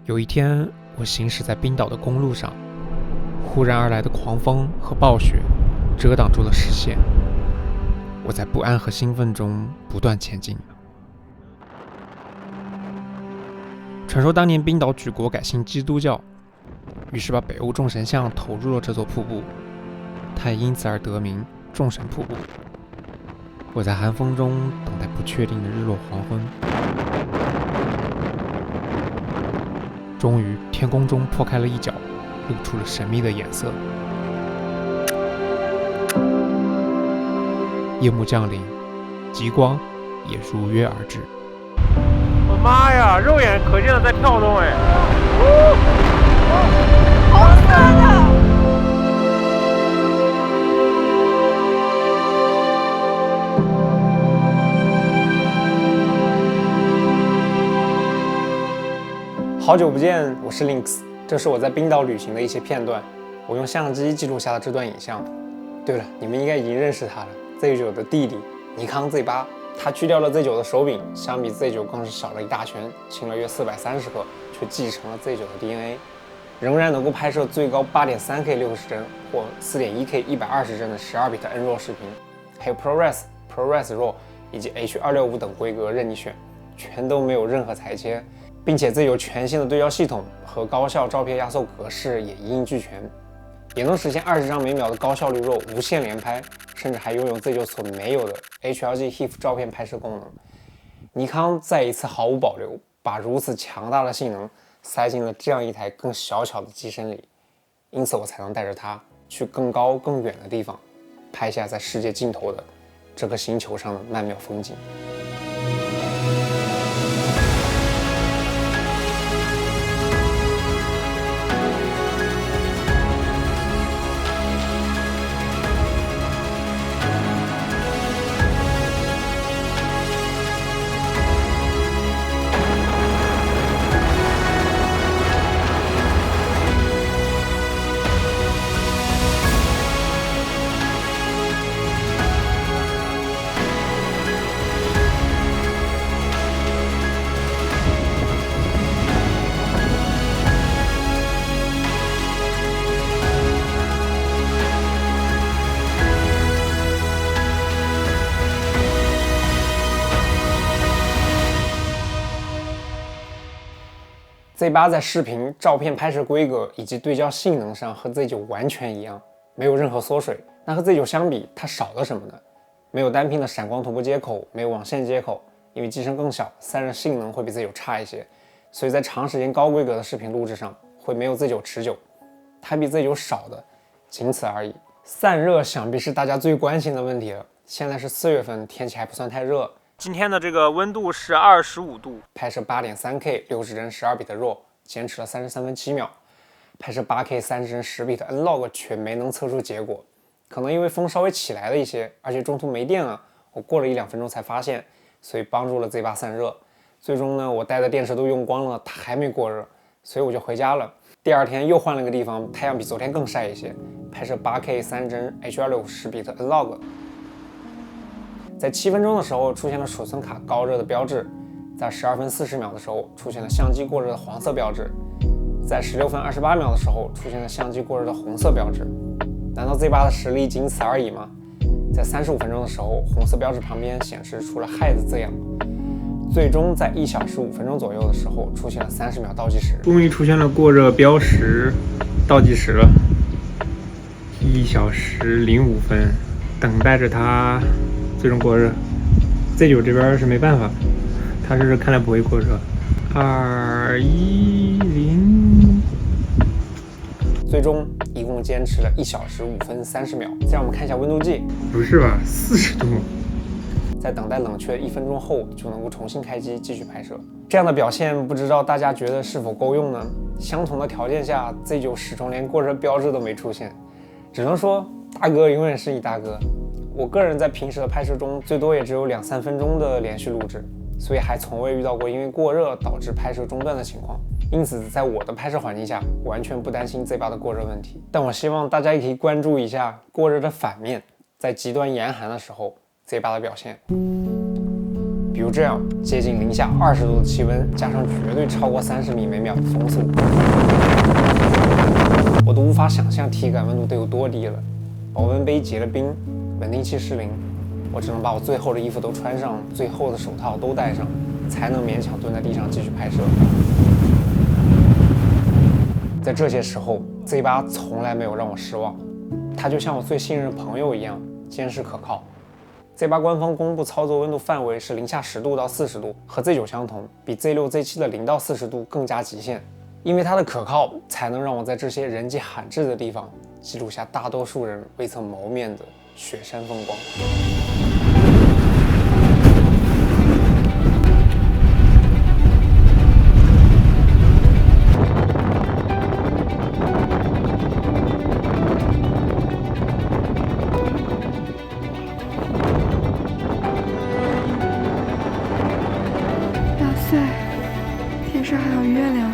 有一天，我行驶在冰岛的公路上，忽然而来的狂风和暴雪遮挡住了视线。我在不安和兴奋中不断前进。传说当年冰岛举国改信基督教，于是把北欧众神像投入了这座瀑布，它也因此而得名众神瀑布。我在寒风中等待不确定的日落黄昏，终于天空中破开了一角，露出了神秘的颜色。夜幕降临，极光也如约而至。我妈呀，肉眼可见的在跳动哎！好酸啊！好久不见，我是 Links， 这是我在冰岛旅行的一些片段，我用相机记录下了这段影像。对了，你们应该已经认识他了，Z9 的弟弟尼康 Z8， 他去掉了 Z9 的手柄，相比 Z9 更是小了一大圈，轻了约430克，却继承了 Z9 的 DNA， 仍然能够拍摄最高 8.3K 60帧或 4.1K 120帧的12 bit NRAW 视频，还有 ProRes、ProRes RAW 以及 H265等规格任你选，全都没有任何裁切。并且Z9全新的对焦系统和高效照片压缩格式也一应俱全，也能实现20张每秒的高效率RAW无限连拍，甚至还拥有Z9所没有的 HLG HEIF 照片拍摄功能。尼康再一次毫无保留，把如此强大的性能塞进了这样一台更小巧的机身里，因此我才能带着它去更高更远的地方，拍下在世界尽头的这个星球上的曼妙风景。Z8 在视频、照片拍摄规格以及对焦性能上和 Z9 完全一样，没有任何缩水。那和 Z9 相比，它少了什么呢？没有单拼的闪光同步接口，没有网线接口，因为机身更小，散热性能会比 Z9 差一些，所以在长时间高规格的视频录制上会没有 Z9 持久。它比 Z9 少的仅此而已。散热想必是大家最关心的问题了。现在是4月份，天气还不算太热。今天的这个温度是25度，拍摄 8.3K 60帧12 bit RAW 坚持了33分7秒，拍摄 8K 30帧10 bit Nlog 却没能测出结果，可能因为风稍微起来了一些，而且中途没电了，我过了1-2分钟才发现，所以帮助了 Z8 散热。最终呢，我带的电池都用光了，它还没过热，所以我就回家了。第二天又换了个地方，太阳比昨天更晒一些，拍摄 8K 30帧 H265 10 bit Nlog。在7分钟的时候出现了储存卡高热的标志，在12分40秒的时候出现了相机过热的黄色标志，在16分28秒的时候出现了相机过热的红色标志。难道 Z8 的实力仅此而已吗？在35分钟的时候，红色标志旁边显示出了害字字样，最终在1小时5分钟左右的时候出现了30秒倒计时，终于出现了过热标识，倒计时了，1小时05分，等待着它最终过热。Z9 这边是没办法，它是看来不会过热。210，最终一共坚持了1小时5分30秒。再让我们看一下温度计，不是吧，40度。在等待冷却1分钟后就能够重新开机继续拍摄。这样的表现不知道大家觉得是否够用呢？相同的条件下 Z9 始终连过热标志都没出现，只能说大哥永远是你大哥。我个人在平时的拍摄中最多也只有2-3分钟的连续录制，所以还从未遇到过因为过热导致拍摄中断的情况，因此在我的拍摄环境下完全不担心 Z8 的过热问题。但我希望大家也可以关注一下过热的反面，在极端严寒的时候 Z8 的表现。比如这样接近零下20度的气温，加上绝对超过30米每秒的风速，我都无法想象体感温度得有多低了。保温杯结了冰，稳定器失灵，我只能把我最厚的衣服都穿上，最厚的手套都戴上，才能勉强蹲在地上继续拍摄。在这些时候 ，Z8 从来没有让我失望，它就像我最信任的朋友一样，坚实可靠。Z8 官方公布操作温度范围是零下10度到40度，和 Z9 相同，比 Z6、Z7 的0到40度更加极限。因为它的可靠，才能让我在这些人迹罕至的地方记录下大多数人未曾谋面的雪山风光。哇塞，天上还有月亮。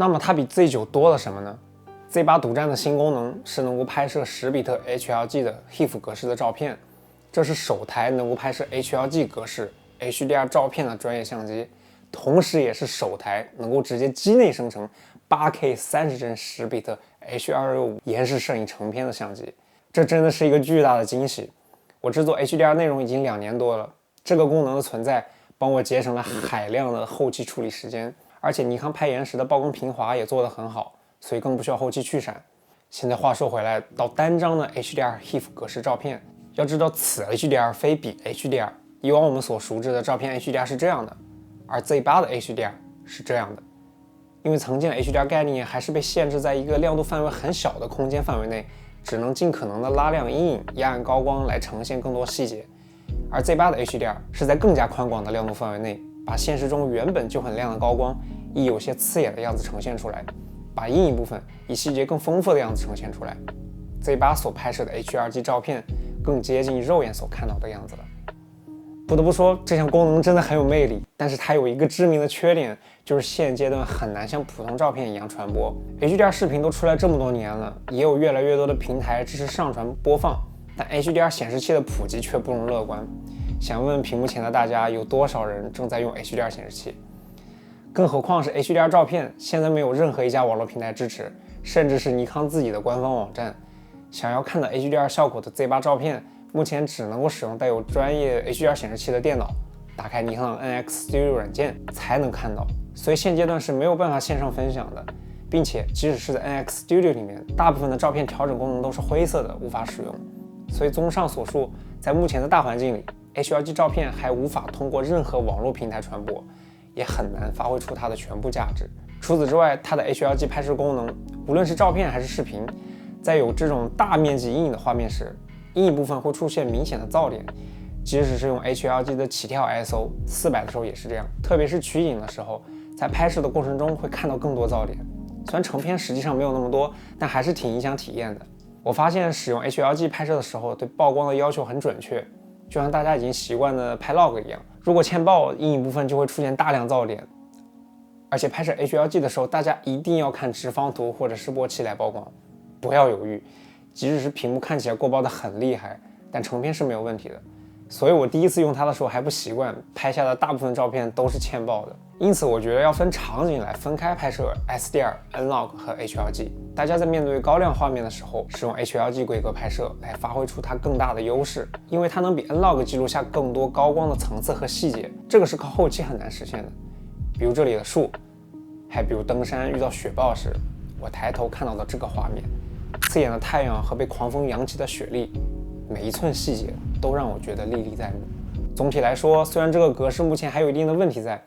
那么它比 Z9 多了什么呢？ Z8 独占的新功能是能够拍摄10比特 HLG 的 HEIF 格式的照片，这是首台能够拍摄 HLG 格式 HDR 照片的专业相机，同时也是首台能够直接机内生成 8K 30帧10比特 H265 延时摄影成片的相机，这真的是一个巨大的惊喜。我制作 HDR 内容已经2年多了，这个功能的存在帮我节省了海量的后期处理时间，而且尼康拍延时的曝光平滑也做得很好，所以更不需要后期去闪。现在话说回来，到单张的 HDR HEIF 格式照片，要知道此 HDR 非彼 HDR， 以往我们所熟知的照片 HDR 是这样的，而 Z8 的 HDR 是这样的。因为曾经的 HDR 概念还是被限制在一个亮度范围很小的空间范围内，只能尽可能的拉亮阴影、压暗高光来呈现更多细节，而 Z8 的 HDR 是在更加宽广的亮度范围内，把现实中原本就很亮的高光以有些刺眼的样子呈现出来，把阴影部分以细节更丰富的样子呈现出来。Z8 所拍摄的 HRG 照片更接近肉眼所看到的样子了。不得不说，这项功能真的很有魅力，但是它有一个致命的缺点，就是现阶段很难像普通照片一样传播。HDR 视频都出来这么多年了，也有越来越多的平台支持上传播放，但 HDR 显示器的普及却不容乐观。想问屏幕前的大家，有多少人正在用 HDR 显示器？更何况是 HDR 照片，现在没有任何一家网络平台支持，甚至是尼康自己的官方网站。想要看到 HDR 效果的 Z8 照片，目前只能够使用带有专业 HDR 显示器的电脑，打开尼康的 NX Studio 软件才能看到，所以现阶段是没有办法线上分享的，并且即使是在 NX Studio 里面，大部分的照片调整功能都是灰色的，无法使用。所以综上所述，在目前的大环境里， HLG 照片还无法通过任何网络平台传播，也很难发挥出它的全部价值。除此之外，它的 HLG 拍摄功能，无论是照片还是视频，在有这种大面积阴影的画面时，阴影部分会出现明显的噪点，即使是用 HLG 的起跳 ISO 400的时候也是这样，特别是取景的时候，在拍摄的过程中会看到更多噪点。虽然成片实际上没有那么多，但还是挺影响体验的。我发现使用 HLG 拍摄的时候，对曝光的要求很准确，就像大家已经习惯的拍 log 一样，如果欠曝，阴影部分就会出现大量噪点。而且拍摄 HLG 的时候，大家一定要看直方图或者示波器来曝光，不要犹豫，即使是屏幕看起来过曝的很厉害，但成片是没有问题的。所以我第一次用它的时候还不习惯，拍下的大部分照片都是欠曝的。因此我觉得要分场景来分开拍摄 SDR、N-Log 和 HLG。大家在面对高亮画面的时候，使用 HLG 规格拍摄来发挥出它更大的优势，因为它能比 N-Log 记录下更多高光的层次和细节，这个是靠后期很难实现的。比如这里的树，还比如登山遇到雪暴时，我抬头看到的这个画面，刺眼的太阳和被狂风扬起的雪粒，每一寸细节都让我觉得历历在目。总体来说，虽然这个格式目前还有一定的问题在，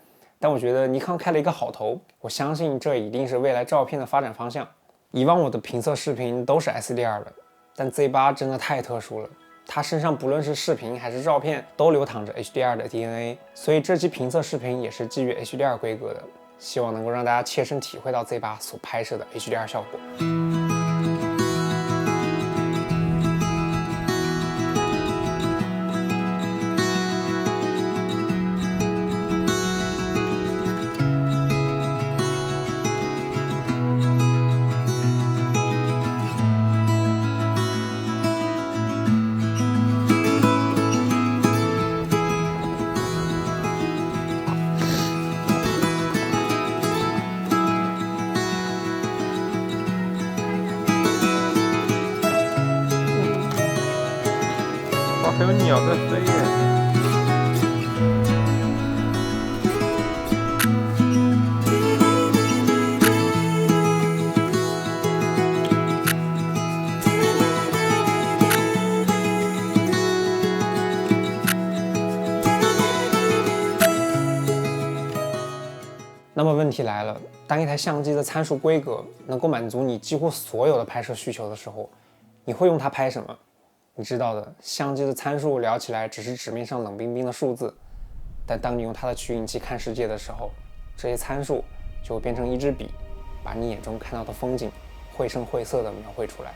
但我觉得尼康开了一个好头，我相信这一定是未来照片的发展方向。以往我的评测视频都是 SDR 的，但 Z8 真的太特殊了，它身上不论是视频还是照片都流淌着 HDR 的 DNA， 所以这期评测视频也是基于 HDR 规格的，希望能够让大家切身体会到 Z8 所拍摄的 HDR 效果。还有鸟在飞耶！那么问题来了，当一台相机的参数规格能够满足你几乎所有的拍摄需求的时候，你会用它拍什么？你知道的，相机的参数聊起来只是纸面上冷冰冰的数字，但当你用它的取景器看世界的时候，这些参数就会变成一支笔，把你眼中看到的风景绘声绘色地描绘出来。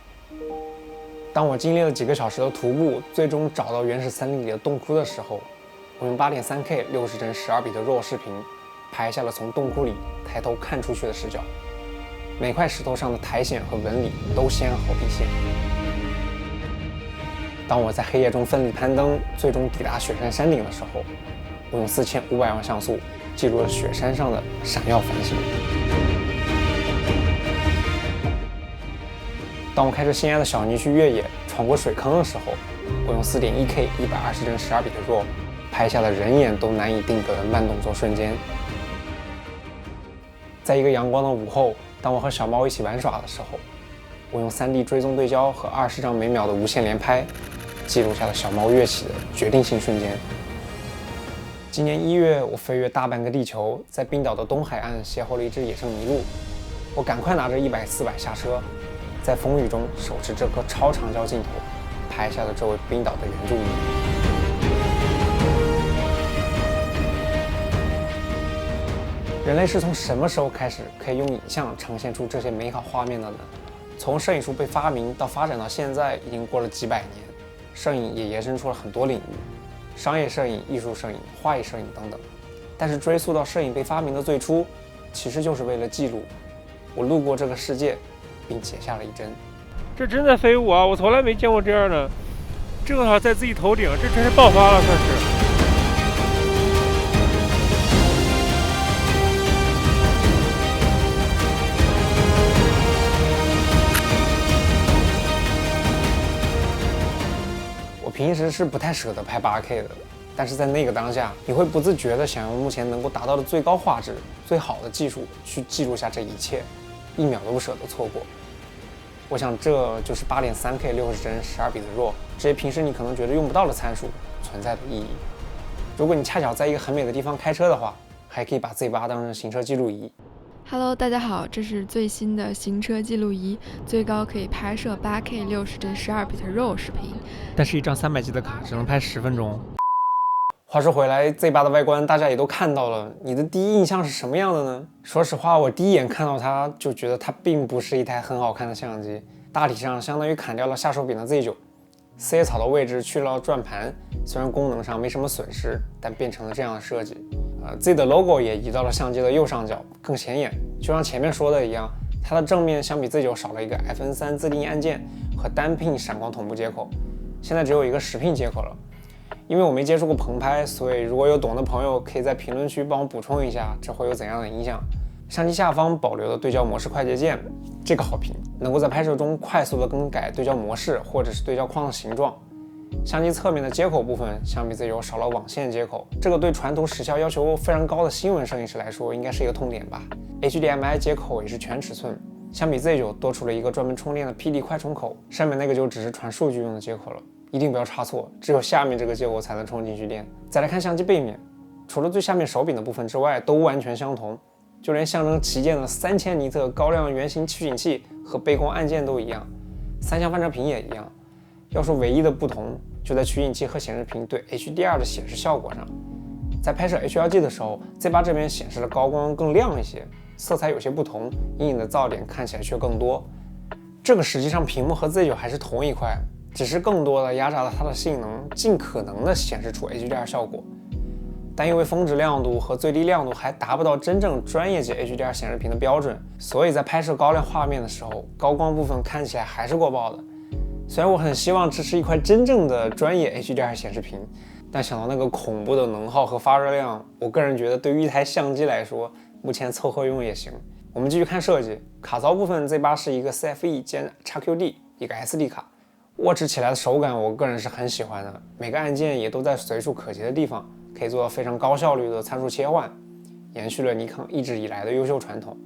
当我经历了几个小时的徒步，最终找到原始森林里的洞窟的时候，我用 8.3K 60帧12比的 RAW 视频拍下了从洞窟里抬头看出去的视角，每块石头上的苔藓和纹理都鲜好笔线。当我在黑夜中奋力攀登，最终抵达雪山山顶的时候，我用4500万像素记录了雪山上的闪耀繁星。当我开着心爱的小尼去越野，闯过水坑的时候，我用 4.1K 120帧12比的 RAW 拍下了人眼都难以定格的慢动作瞬间。在一个阳光的午后，当我和小猫一起玩耍的时候，我用 3D 追踪对焦和20张每秒的无限连拍，记录下了小猫跃起的决定性瞬间。今年1月，我飞越大半个地球，在冰岛的东海岸邂逅了一只野生麋鹿，我赶快拿着100-400下车，在风雨中手持这颗超长焦镜头，拍下了这位冰岛的原住民。人类是从什么时候开始可以用影像呈现出这些美好画面的呢？从摄影术被发明到发展到现在，已经过了几百年，摄影也延伸出了很多领域，商业摄影、艺术摄影、画意摄影等等。但是追溯到摄影被发明的最初，其实就是为了记录我路过这个世界，并写下了一帧。这真在飞舞啊！我从来没见过这样的，正好在自己头顶，这真是爆发了，算是。平时是不太舍得拍 8K 的，但是在那个当下，你会不自觉地想用目前能够达到的最高画质、最好的技术去记录下这一切，一秒都不舍得错过。我想这就是 8.3K 60帧12比的 RAW， 这些平时你可能觉得用不到的参数存在的意义。如果你恰巧在一个很美的地方开车的话，还可以把 Z8 当成行车记录仪。Hello， 大家好，这是最新的行车记录仪，最高可以拍摄 8K 60帧12比的 RAW 视频，但是一张300G 的卡只能拍10分钟。话说回来 ，Z8 的外观大家也都看到了，你的第一印象是什么样的呢？说实话，我第一眼看到它就觉得它并不是一台很好看的相机，大体上相当于砍掉了下手柄的 Z9， 四叶草的位置去了转盘，虽然功能上没什么损失，但变成了这样的设计。Z 的 logo 也移到了相机的右上角，更显眼。就像前面说的一样，它的正面相比 Z9 少了一个 FN3 自定义按键和单 pin 闪光同步接口，现在只有一个10 pin 接口了。因为我没接触过棚拍，所以如果有懂的朋友可以在评论区帮我补充一下，这会有怎样的影响。相机下方保留了对焦模式快捷键，这个好评，能够在拍摄中快速的更改对焦模式或者是对焦框的形状。相机侧面的接口部分相比 Z9 少了网线接口，这个对传统时效要求非常高的新闻摄影师来说应该是一个痛点吧。HDMI 接口也是全尺寸，相比 Z9 多出了一个专门充电的 PD 快充口，上面那个就只是传数据用的接口了，一定不要插错，只有下面这个接口才能充进去电。再来看相机背面，除了最下面手柄的部分之外，都完全相同，就连象征旗舰的3000尼特高亮圆形取景器和背光按键都一样，三相反射屏也一样。要说唯一的不同，就在取景器和显示屏对 HDR 的显示效果上。在拍摄 HLG 的时候 ，Z8 这边显示的高光更亮一些，色彩有些不同，阴影的噪点看起来却更多。这个实际上屏幕和 Z9 还是同一块，只是更多的压榨了它的性能，尽可能的显示出 HDR 效果。但因为峰值亮度和最低亮度还达不到真正专业级 HDR 显示屏的标准，所以在拍摄高亮画面的时候，高光部分看起来还是过曝的。虽然我很希望支持一块真正的专业 HDR 显示屏，但想到那个恐怖的能耗和发热量，我个人觉得对于一台相机来说，目前凑合用也行。我们继续看设计，卡槽部分 Z8 是一个 CFE 兼 XQD 一个 SD 卡，握持起来的手感我个人是很喜欢的，每个按键也都在随处可及的地方，可以做到非常高效率的参数切换，延续了尼康一直以来的优秀传统，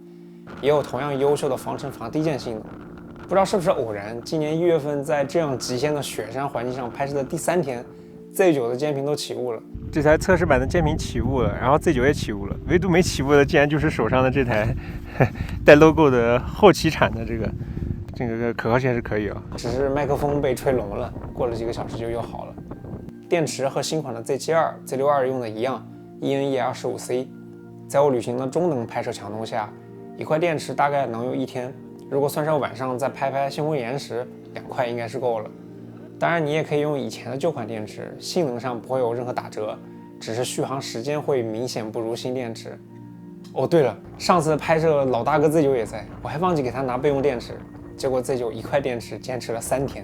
也有同样优秀的防尘防滴溅性能。不知道是不是偶然，今年1月份在这样极限的雪山环境上拍摄的第3天，Z9 的键屏都起雾了。这台测试版的键屏起雾了，然后 Z9 也起雾了，唯独没起雾的竟然就是手上的这台带 logo 的后期产的这个可靠性还是可以啊，只是麦克风被吹聋了，过了几个小时就又好了。电池和新款的 Z72、Z62 用的一样 ，EN-E25C。在我旅行的中等拍摄强度下，一块电池大概能用1天。如果算上晚上再拍星空岩时，2块应该是够了。当然，你也可以用以前的旧款电池，性能上不会有任何打折，只是续航时间会明显不如新电池。哦，对了，上次拍摄老大哥 Z9 也在，我还忘记给他拿备用电池，结果 Z9 一块电池坚持了3天。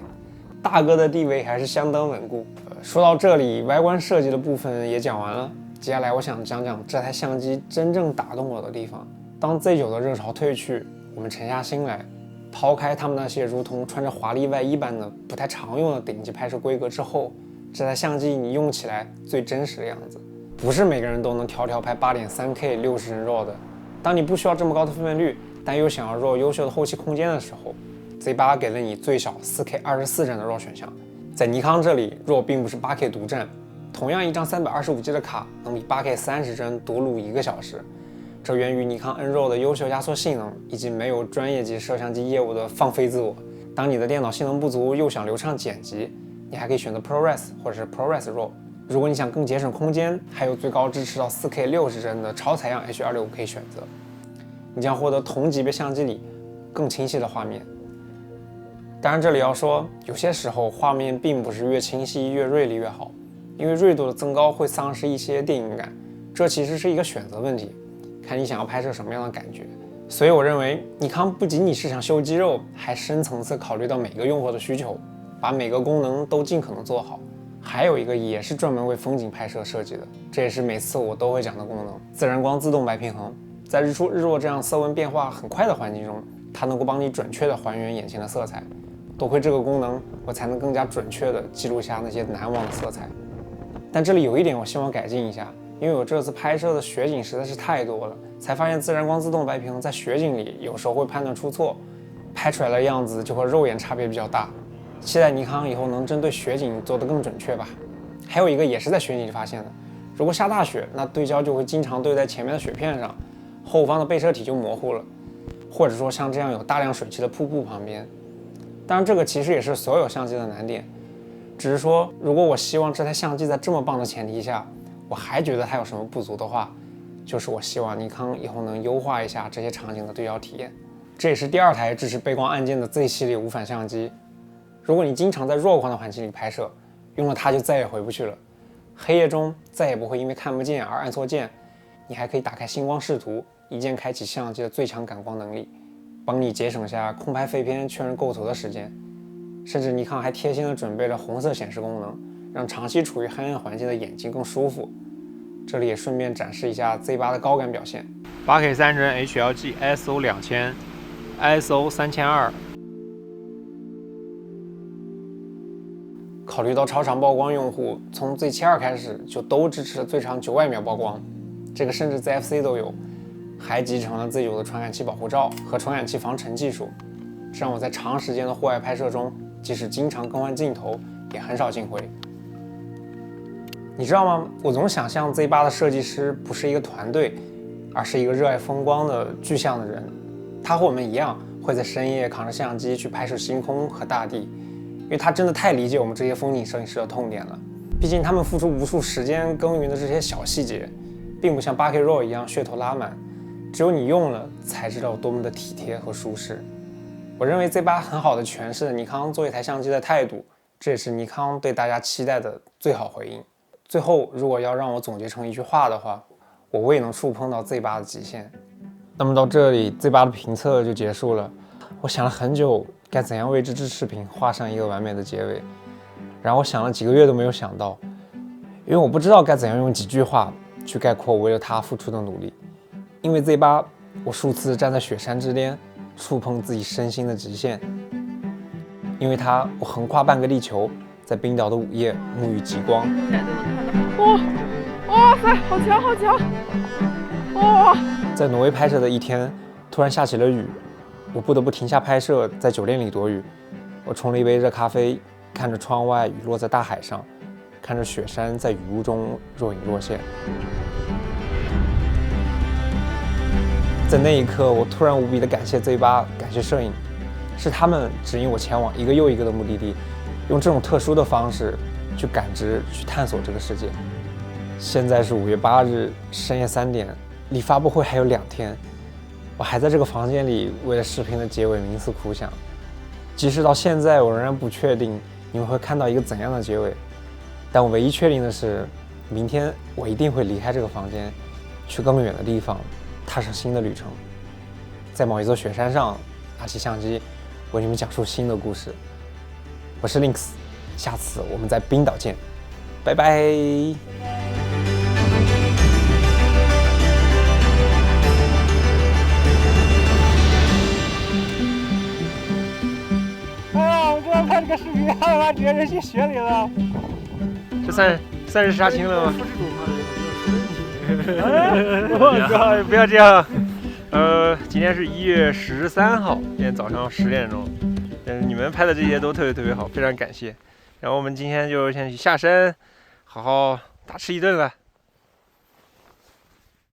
大哥的地位还是相当稳固。说到这里，外观设计的部分也讲完了，接下来我想讲讲这台相机真正打动我的地方。当 Z9 的热潮退去，我们沉下心来，抛开他们那些如同穿着华丽外衣般的不太常用的顶级拍摄规格之后，这台相机你用起来最真实的样子。不是每个人都能条条拍 8.3K 60帧 RAW 的。当你不需要这么高的分辨率，但又想要 RAW 优秀的后期空间的时候， Z8 给了你最少 4K 24帧的 RAW 选项。在尼康这里 RAW 并不是 8K 独占，同样一张325G 的卡能比 8K 30帧独录1个小时。这源于尼康 N-RAW 的优秀压缩性能，以及没有专业级摄像机业务的放飞自我。当你的电脑性能不足，又想流畅剪辑，你还可以选择 ProRes 或者是 ProRes RAW。如果你想更节省空间，还有最高支持到 4K 60帧的超采样 H265可以选择，你将获得同级别相机里更清晰的画面。当然，这里要说，有些时候画面并不是越清晰越锐利越好，因为锐度的增高会丧失一些电影感，这其实是一个选择问题。看你想要拍摄什么样的感觉。所以我认为尼康不仅仅是想秀肌肉，还深层次考虑到每个用户的需求，把每个功能都尽可能做好。还有一个也是专门为风景拍摄设计的，这也是每次我都会讲的功能——自然光自动白平衡。在日出日落这样色温变化很快的环境中，它能够帮你准确地还原眼前的色彩。多亏这个功能，我才能更加准确地记录下那些难忘的色彩。但这里有一点我希望改进一下，因为我这次拍摄的雪景实在是太多了，才发现自然光自动白平衡在雪景里有时候会判断出错，拍出来的样子就和肉眼差别比较大。期待尼康以后能针对雪景做得更准确吧。还有一个也是在雪景里发现的，如果下大雪，那对焦就会经常对在前面的雪片上，后方的被摄体就模糊了，或者说像这样有大量水汽的瀑布旁边。当然这个其实也是所有相机的难点，只是说如果我希望这台相机在这么棒的前提下，我还觉得它有什么不足的话，就是我希望尼康以后能优化一下这些场景的对焦体验。这也是第2台支持背光按键的 Z 系列无反相机。如果你经常在弱光的环境里拍摄，用了它就再也回不去了。黑夜中再也不会因为看不见而按错键，你还可以打开星光视图，一键开启相机的最强感光能力，帮你节省下空拍废片确认构图的时间。甚至尼康还贴心的准备了红色显示功能，让长期处于黑暗环境的眼睛更舒服。这里也顺便展示一下 Z8 的高感表现。8K 30帧 HLG ISO 2000 ISO 3200。考虑到超长曝光用户，从 Z72 开始就都支持了最长900秒曝光，这个甚至 ZFC 都有，还集成了 Z9 的传感器保护罩和传感器防尘技术，这让我在长时间的户外拍摄中，即使经常更换镜头，也很少进灰。你知道吗？我总想象 Z8 的设计师不是一个团队，而是一个热爱风光的具象的人。他和我们一样，会在深夜扛着相机去拍摄星空和大地，因为他真的太理解我们这些风景摄影师的痛点了。毕竟他们付出无数时间耕耘的这些小细节，并不像 8K RAW 一样噱头拉满，只有你用了才知道多么的体贴和舒适。我认为 Z8 很好的诠释了尼康做一台相机的态度，这也是尼康对大家期待的最好回应。最后，如果要让我总结成一句话的话，我未能触碰到 Z8 的极限。那么到这里 ，Z8 的评测就结束了。我想了很久，该怎样为这支视频画上一个完美的结尾。然后我想了几个月都没有想到，因为我不知道该怎样用几句话去概括我为了它付出的努力。因为 Z8，我数次站在雪山之巅，触碰自己身心的极限。因为它，我横跨半个地球，在冰岛的午夜沐浴极光。哇塞，好强好强！哇！在挪威拍摄的一天，突然下起了雨，我不得不停下拍摄，在酒店里躲雨。我冲了一杯热咖啡，看着窗外雨落在大海上，看着雪山在雨雾中若隐若现。在那一刻，我突然无比的感谢 Z8，感谢摄影，是他们指引我前往一个又一个的目的地，用这种特殊的方式去感知、去探索这个世界。现在是5月8日深夜3点，离发布会还有2天，我还在这个房间里为了视频的结尾冥思苦想。即使到现在，我仍然不确定你们会看到一个怎样的结尾，但我唯一确定的是，明天我一定会离开这个房间，去更远的地方，踏上新的旅程，在某一座雪山上拿起相机，为你们讲述新的故事。我是 Lynx， 下次我们在冰岛见，拜拜。看这个视频，他妈直接扔进雪里了。这算是杀青了吗？我靠！不要这样。今天是1月13号，今天早上10点钟。你们拍的这些都特别好，非常感谢。然后我们今天就先去下山，好好大吃一顿了。